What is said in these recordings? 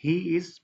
He is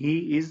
He is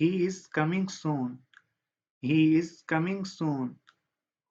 He is coming soon. He is coming soon.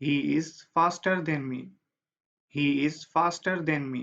He is faster than me. He is faster than me.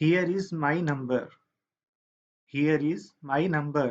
Here is my number. Here is my number.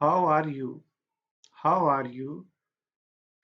How are you? How are you?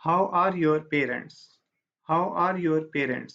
How are your parents? How are your parents?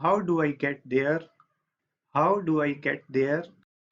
How do I get there? How do I get there?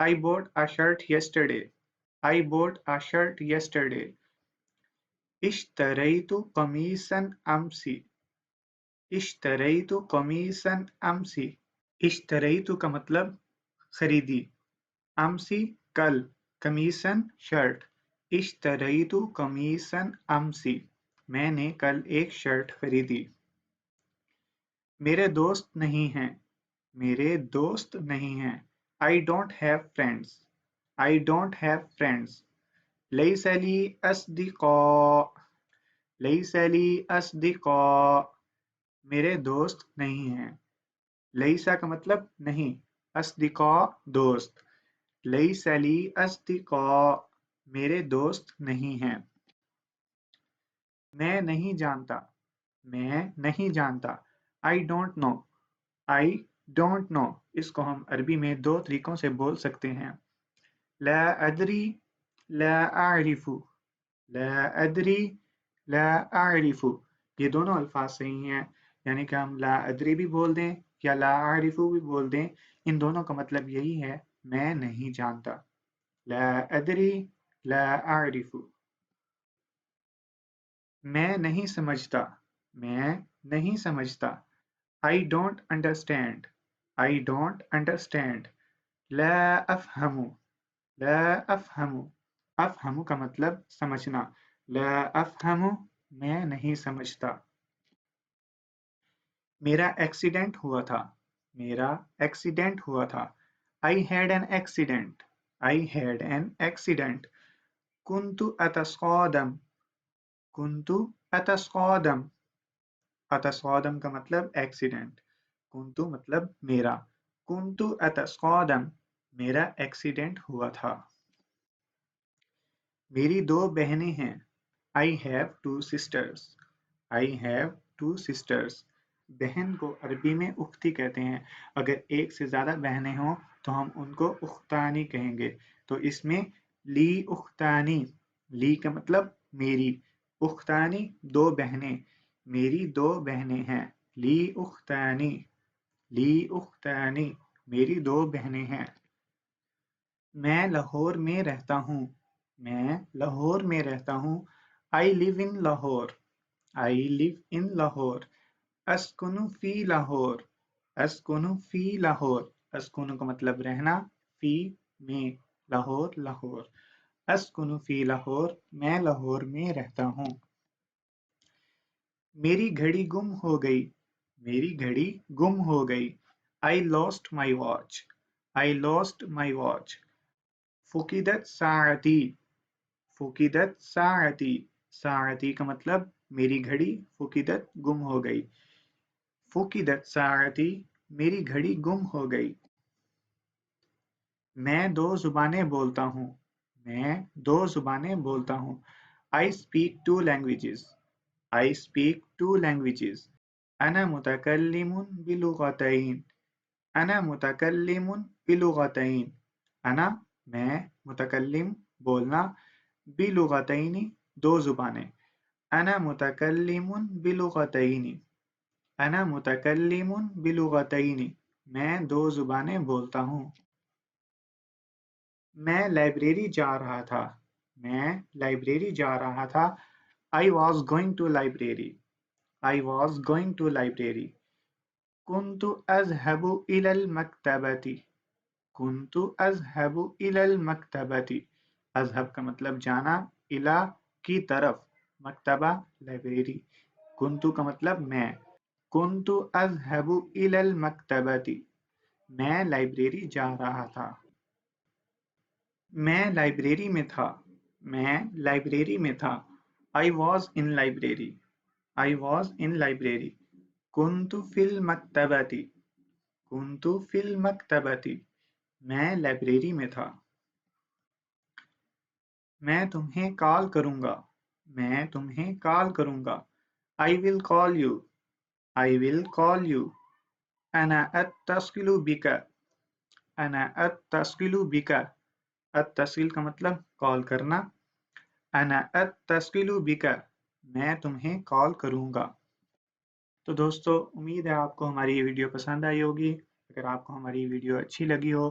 I bought a shirt yesterday. I bought a shirt yesterday. اشتريت قميصا أمس. اشتريت قميصا أمس. اشتريت کا مطلب خریدی، أمس کل، قميصاً shirt. اشتريت قميصا أمس. میں نے کل ایک شرٹ خریدی. میرے دوست نہیں ہیں. میرے دوست نہیں ہیں. I don't have friends. I don't have friends. ليس لي أصدقاء. ليس لي أصدقاء. میرے دوست نہیں ہیں. لیسا کا مطلب نہیں، اصدقاء دوست. لیس لی اصدقاء. میرے دوست نہیں ہیں. میں نہیں جانتا. میں نہیں جانتا. I don't know. I don't know. اس کو ہم عربی میں دو طریقوں سے بول سکتے ہیں. لا ادری، لا اعرف. لا ادری، لا اعرف. یہ دونوں الفاظ صحیح ہیں، یعنی کہ ہم لا ادری بھی بول دیں یا لا اعرف بھی بول دیں، ان دونوں کا مطلب یہی ہے میں نہیں جانتا. لا ادری، لا اعرف. میں نہیں سمجھتا. میں نہیں سمجھتا. I don't understand. I don't understand. لا افہم. لا افہم. افہم کا مطلب سمجھنا. لا افہم، میں نہیں سمجھتا. میرا ایکسیڈنٹ ہوا تھا. میرا ایکسیڈنٹ ہوا تھا. I had an accident. I had an accident. كنت أتصادم. كنت أتصادم. أتصادم کا مطلب ایکسیڈنٹ. كنت مطلب میرا. كنت أتصادم. میرا ایکسیڈنٹ ہوا تھا. میری دو بہنیں ہیں. I have two sisters. I have two sisters. بہن کو عربی میں اختی کہتے ہیں. اگر ایک سے زیادہ بہنیں ہوں تو ہم ان کو اختانی کہیں گے. تو اس میں لی اختانی. لی کا مطلب میری. اختانی دو بہنیں. میری دو بہنیں ہیں. لی اختانی. لی اختانی. میری دو بہنیں ہیں. میں لاہور میں رہتا ہوں. میں لاہور میں رہتا ہوں. I live in Lahore. I live in Lahore. Skin فی لاہور. اسکن فی لاہور. اسکن کا مطلب رہنا، فی میں، لاہور لاہور. اسکن فی لاہور. میں لاہور میں رہتا ہوں. میری گھڑی گم ہو گئی. میری گھڑی گم ہو گئی. I lost my watch. I lost my watch. فقدت ساعتی. فقدت ساعتی. ساعتی کا مطلب میری گھڑی فقدت گم ہو گئی. فقدت ساعتی. میری گھڑی گم ہو گئی. میں دو زبانیں بولتا ہوں. میں دو زبانیں بولتا ہوں. I speak two languages. I speak two languages. أنا متكلم بلغتين. أنا متكلم بلغتين. أنا میں، متکلم بولنا، بلغتين دو زبانیں. أنا متكلم بلغتين. أنا متكلم بلغتين. میں دو زبانیں بولتا ہوں. میں لائبریری جا رہا تھا. میں لائبریری جا رہا تھا. I was going to library. I was going to library. كنت أذهب إلى المكتبة. كنت أذهب إلى المكتبة. اذهب کا مطلب جانا، إلى کی طرف، مکتبہ لائبریری. كنت کا مطلب میں. كنت أذهب إلى المكتبة. میں لائبریری جا رہا تھا. میں لائبریری میں تھا. میں لائبریری میں تھا. I was in library. I was in library. كنت في المكتبة. كنت في المكتبة. میں لائبریری میں تھا. میں تمہیں کال کروں گا. میں تمہیں کال کروں گا. I will call you. I will call you. أنا أتصل بك. أنا أتصل بك. اتصل کا مطلب کال کرنا. انا اتصل بک. میں تمہیں کال کروں گا. تو دوستو، امید ہے آپ کو ہماری یہ ویڈیو پسند آئی ہوگی. اگر آپ کو ہماری ویڈیو اچھی لگی ہو